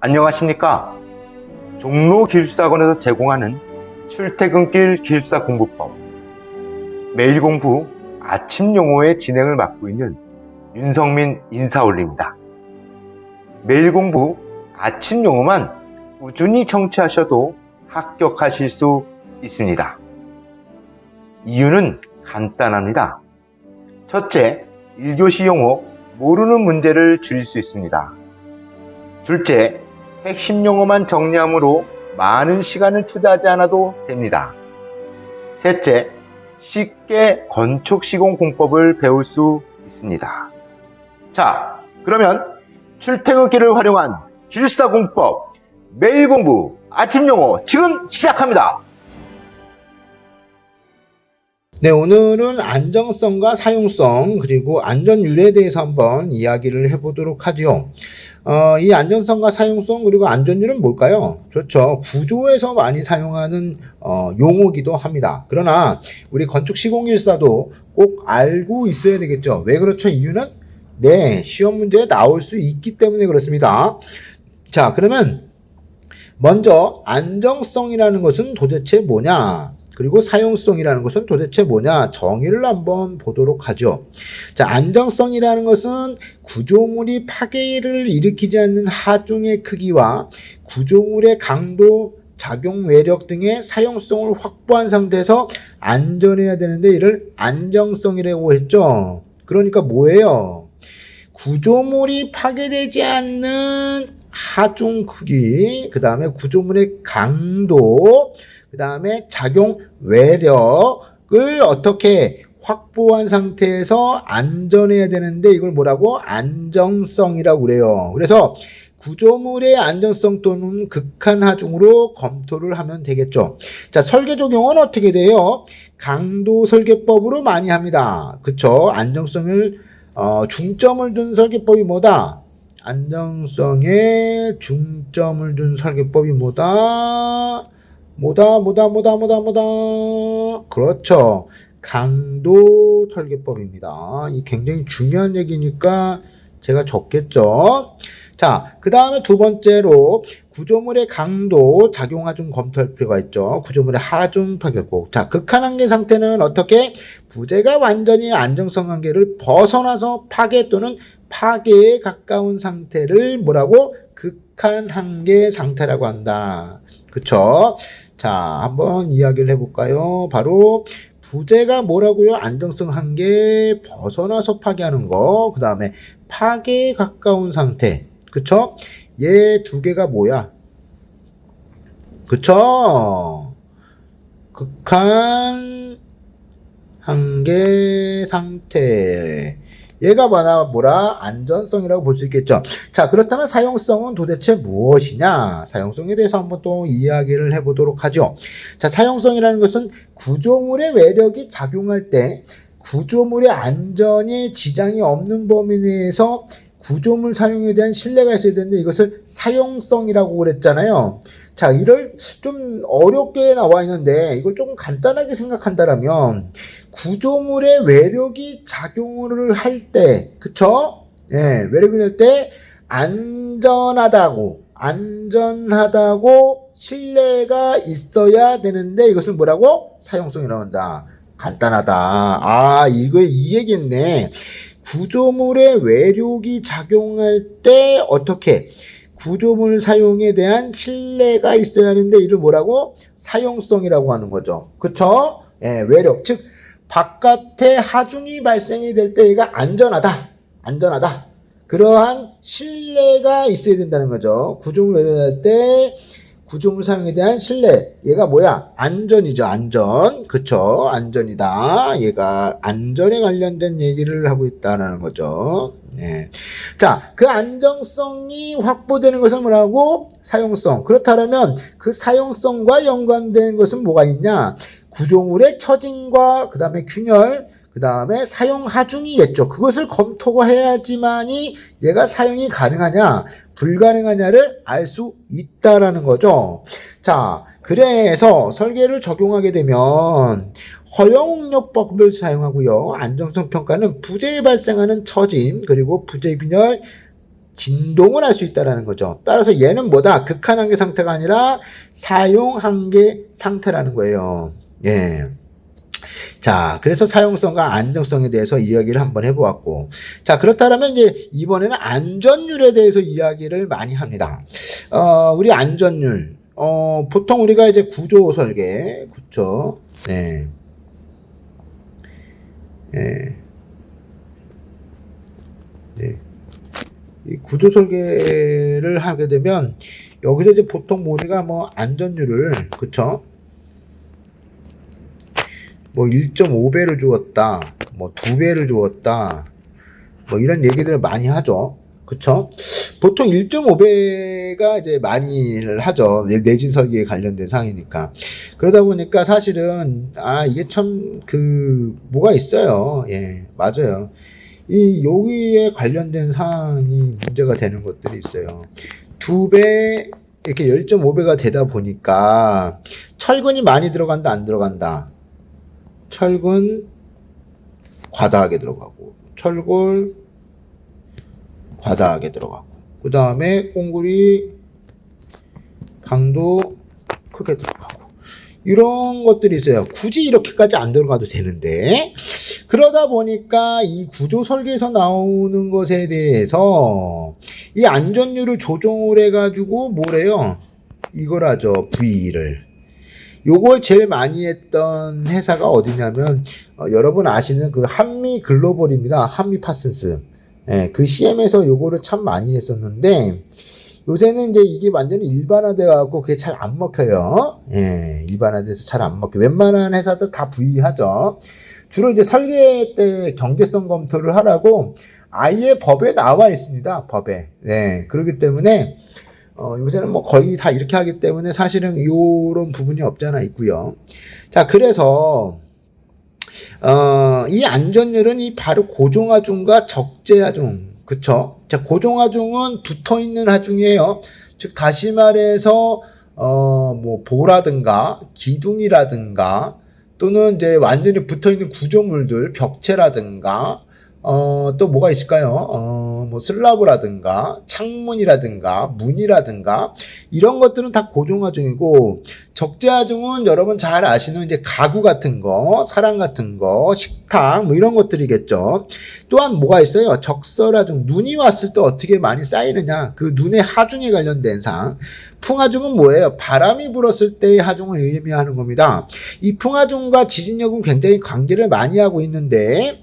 안녕하십니까? 종로기술사학원에서 제공하는 출퇴근길 기술사 공부법 매일 공부 아침 용어의 진행을 맡고 있는 윤성민 인사올리입니다. 매일 공부 아침 용어만 꾸준히 청취하셔도 합격하실 수 있습니다. 이유는 간단합니다. 첫째, 1교시 용어 모르는 문제를 줄일 수 있습니다. 둘째, 핵심 용어만 정리하므로 많은 시간을 투자하지 않아도 됩니다. 셋째, 쉽게 건축 시공 공법을 배울 수 있습니다. 자, 그러면 출퇴근길을 활용한 기술사 공법 매일 공부 아침 용어 지금 시작합니다. 네, 오늘은 안정성과 사용성 그리고 안전율에 대해서 한번 이야기를 해보도록 하죠. 이 안전성과 사용성 그리고 안전율은 뭘까요? 좋죠. 구조에서 많이 사용하는 용어기도 합니다. 그러나 우리 건축 시공기술사도 꼭 알고 있어야 되겠죠. 왜 그렇죠? 이유는 시험 문제에 나올 수 있기 때문에 그렇습니다. 자, 그러면 먼저 안정성이라는 것은 도대체 뭐냐? 그리고 사용성이라는 것은 도대체 뭐냐? 정의를 한번 보도록 하죠. 자, 안정성이라는 것은 구조물이 파괴를 일으키지 않는 하중의 크기와 구조물의 강도, 작용 외력 등의 사용성을 확보한 상태에서 안전해야 되는데 이를 안정성이라고 했죠. 그러니까 뭐예요? 구조물이 파괴되지 않는 하중 크기, 그 다음에 구조물의 강도, 그 다음에 작용 외력을 어떻게 확보한 상태에서 안전해야 되는데 이걸 뭐라고? 안정성이라고 그래요. 그래서 구조물의 안정성 또는 극한 하중으로 검토를 하면 되겠죠. 자, 설계 적용은 어떻게 돼요? 강도 설계법으로 많이 합니다. 그쵸? 안정성을 중점을 둔 설계법이 뭐다? 안정성에 중점을 둔 설계법이 뭐다? 그렇죠. 강도 설계법입니다. 이 굉장히 중요한 얘기니까 제가 적겠죠. 자, 그 다음에 두 번째로 구조물의 강도, 작용 하중 검토할 필요가 있죠. 구조물의 하중 파괴폭. 자, 극한 한계 상태는 어떻게? 부재가 완전히 안정성 한계를 벗어나서 파괴 또는 파괴에 가까운 상태를 뭐라고? 극한 한계 상태라고 한다. 그쵸? 자, 한번 이야기를 해볼까요? 바로 부재가 뭐라고요? 안정성 한계 벗어나서 파괴하는 거. 그 다음에 파괴에 가까운 상태. 그쵸? 얘 두 개가 뭐야? 그쵸? 극한 한계 상태. 얘가 뭐라? 안전성이라고 볼 수 있겠죠. 자, 그렇다면 사용성은 도대체 무엇이냐? 사용성에 대해서 한번 또 이야기를 해보도록 하죠. 자, 사용성이라는 것은 구조물의 외력이 작용할 때 구조물의 안전에 지장이 없는 범위 내에서 구조물 사용에 대한 신뢰가 있어야 되는데 이것을 사용성이라고 그랬잖아요. 자, 이를 좀 어렵게 나와 있는데 이걸 조금 간단하게 생각한다면 구조물의 외력이 작용을 할 때, 그쵸? 예, 외력을 할 때 안전하다고 신뢰가 있어야 되는데 이것을 뭐라고? 사용성이라고 한다. 간단하다. 이거 이 얘기겠네. 구조물의 외력이 작용할 때 어떻게? 구조물 사용에 대한 신뢰가 있어야 하는데 이를 뭐라고? 사용성이라고 하는 거죠. 그쵸? 예, 외력. 즉, 바깥에 하중이 발생이 될 때 얘가 안전하다. 그러한 신뢰가 있어야 된다는 거죠. 구조물 외력할 때 구조물 사용에 대한 신뢰. 얘가 뭐야? 안전이죠. 안전. 그쵸? 안전이다. 얘가 안전에 관련된 얘기를 하고 있다는 거죠. 네. 자, 그 안정성이 확보되는 것은 뭐라고? 사용성. 그렇다면 그 사용성과 연관된 것은 뭐가 있냐? 구조물의 처짐과 그 다음에 균열, 그 다음에 사용 하중이겠죠. 그것을 검토해야지만이 얘가 사용이 가능하냐, 불가능하냐를 알 수 있다라는 거죠. 자, 그래서 설계를 적용하게 되면 허용력법을 사용하고요. 안정성 평가는 부재에 발생하는 처짐, 그리고 부재 균열, 진동을 할 수 있다라는 거죠. 따라서 얘는 뭐다? 극한 한계 상태가 아니라 사용 한계 상태라는 거예요. 예. 자, 그래서 사용성과 안정성에 대해서 이야기를 한번 해보았고, 자, 그렇다면 이제 이번에는 안전율에 대해서 이야기를 많이 합니다. 우리 안전율, 보통 우리가 이제 구조 설계, 그쵸? 네. 네. 네. 이 구조 설계를 하게 되면, 여기서 이제 보통 우리가 뭐 안전율을, 그쵸? 뭐 1.5배를 주었다, 뭐 2배를 주었다, 뭐 이런 얘기들을 많이 하죠. 그쵸? 보통 1.5배가 이제 많이를 하죠. 내진 설계에 관련된 사항이니까. 그러다 보니까 사실은, 이게 참, 뭐가 있어요. 예, 맞아요. 여기에 관련된 사항이 문제가 되는 것들이 있어요. 2배, 이렇게 1.5배가 되다 보니까, 철근이 많이 들어간다, 안 들어간다? 철근 과다하게 들어가고, 철골 과다하게 들어가고, 그 다음에 꽁굴이 강도 크게 들어가고, 이런 것들이 있어요. 굳이 이렇게까지 안 들어가도 되는데, 그러다 보니까 이 구조 설계에서 나오는 것에 대해서 이 안전율을 조정을 해가지고 뭐래요? 이걸 하죠. VE를. 요걸 제일 많이 했던 회사가 어디냐면, 여러분 아시는 그 한미 글로벌입니다. 한미 파슨스. 예, 그 CM에서 요거를 참 많이 했었는데, 요새는 이제 이게 완전히 일반화돼갖고 그게 잘 안 먹혀요. 예, 일반화돼서 잘 안 먹혀. 웬만한 회사들 다 VE하죠. 주로 이제 설계 때 경제성 검토를 하라고 아예 법에 나와 있습니다. 법에. 네, 그렇기 때문에, 요새는 뭐 거의 다 이렇게 하기 때문에 사실은 요런 부분이 없잖아 있고요. 자, 그래서 이 안전율은 이 바로 고정하중과 적재하중, 그쵸? 자, 고정하중은 붙어있는 하중이에요. 즉 다시 말해서 뭐 보라든가 기둥이라든가 또는 이제 완전히 붙어있는 구조물들, 벽체라든가 또 뭐가 있을까요? 뭐 슬라브라든가 창문이라든가 문이라든가 이런 것들은 다 고정하중이고, 적재하중은 여러분 잘 아시는 이제 가구 같은 거, 사람 같은 거, 식탁 뭐 이런 것들이겠죠. 또한 뭐가 있어요? 적설하중, 눈이 왔을 때 어떻게 많이 쌓이느냐, 그 눈의 하중에 관련된 사항. 풍하중은 뭐예요? 바람이 불었을 때의 하중을 의미하는 겁니다. 이 풍하중과 지진력은 굉장히 관계를 많이 하고 있는데,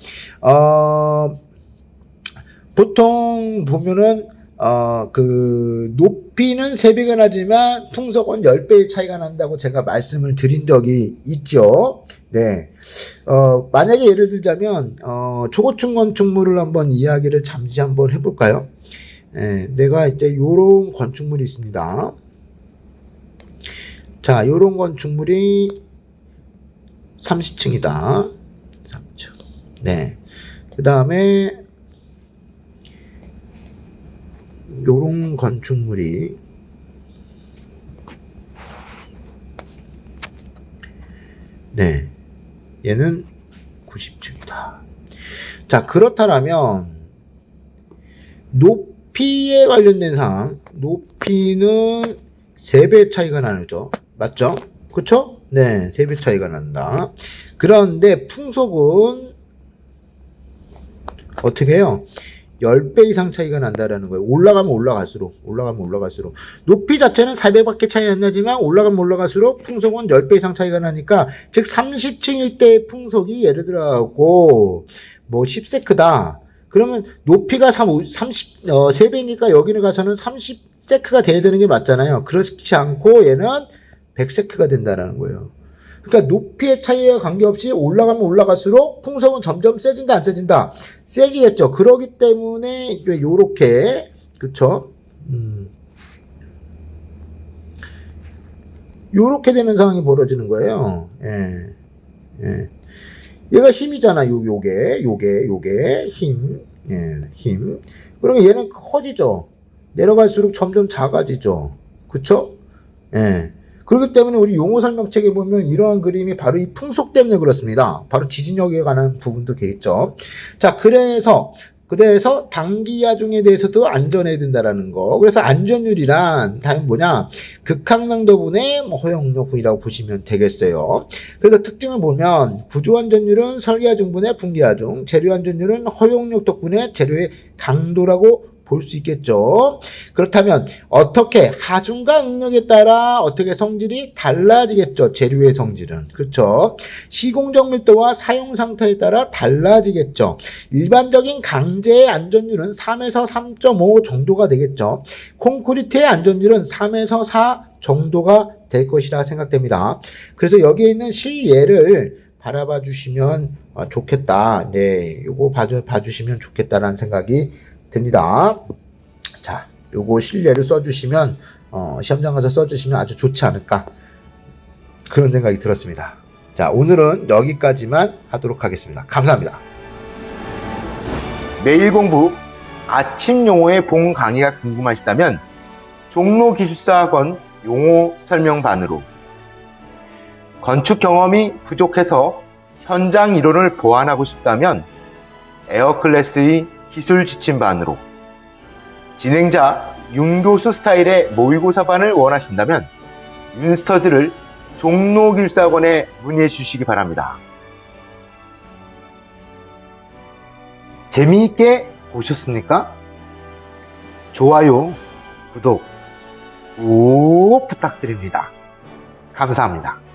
보통 보면은 높이는 3배가 나지만 풍속은 10배의 차이가 난다고 제가 말씀을 드린 적이 있죠. 네. 만약에 예를 들자면 초고층 건축물을 한번 이야기를 잠시 한번 해볼까요? 네, 내가 이제 요런 건축물이 있습니다. 자, 요런 건축물이 30층이다. 3층. 네. 그 다음에 요런 건축물이 네, 얘는 90층이다. 자, 그렇다면 높이에 관련된 사항, 높이는 3배 차이가 나죠. 맞죠? 그쵸? 네, 3배 차이가 난다. 그런데 풍속은 어떻게 해요? 10배 이상 차이가 난다라는 거예요. 올라가면 올라갈수록. 높이 자체는 4배밖에 차이 안 나지만 올라가면 올라갈수록 풍속은 10배 이상 차이가 나니까, 즉 30층일 때의 풍속이 예를 들어갖고 뭐 10세크다. 그러면 높이가 3배니까 여기는 가서는 30세크가 돼야 되는 게 맞잖아요. 그렇지 않고 얘는 100세크가 된다는 거예요. 그러니까 높이의 차이와 관계없이 올라가면 올라갈수록 풍속은 점점 세진다, 안 세진다? 세지겠죠. 그러기 때문에 요렇게, 그쵸? 요렇게 되는 상황이 벌어지는 거예요. 예. 예. 얘가 힘이잖아. 요게 힘. 예, 힘. 그러면 얘는 커지죠. 내려갈수록 점점 작아지죠. 그쵸? 예. 그렇기 때문에 우리 용어 설명책에 보면 이러한 그림이 바로 이 풍속 때문에 그렇습니다. 바로 지진력에 관한 부분도 되겠죠. 자, 그래서 그래서 단기야중에 대해서도 안전해야 된다라는 거. 그래서 안전율이란 다음 뭐냐? 극한강도분의 허용여부이라고 보시면 되겠어요. 그래서 특징을 보면 구조안전율은 설계야중분의 분기야중, 재료안전율은 허용력 덕분에 재료의 강도라고 볼 수 있겠죠. 그렇다면 어떻게 하중과 응력에 따라 어떻게 성질이 달라지겠죠. 재료의 성질은. 그렇죠. 시공정 밀도와 사용 상태에 따라 달라지겠죠. 일반적인 강재의 안전율은 3에서 3.5 정도가 되겠죠. 콘크리트의 안전율은 3에서 4 정도가 될 것이라 생각됩니다. 그래서 여기에 있는 실예를 바라봐 주시면 좋겠다. 네, 요거 봐주시면 좋겠다라는 생각이 듭니다. 자, 요거 실례를 써주시면 시험장 가서 써주시면 아주 좋지 않을까 그런 생각이 들었습니다. 자, 오늘은 여기까지만 하도록 하겠습니다. 감사합니다. 매일 공부 아침 용어의 본 강의가 궁금하시다면 종로기술사학원 용어 설명반으로, 건축 경험이 부족해서 현장 이론을 보완하고 싶다면 에어클래스의 기술 지침반으로, 진행자 윤교수 스타일의 모의고사반을 원하신다면 윤스터디를 종로기술사학원에 문의해 주시기 바랍니다. 재미있게 보셨습니까? 좋아요, 구독 꼭 부탁드립니다. 감사합니다.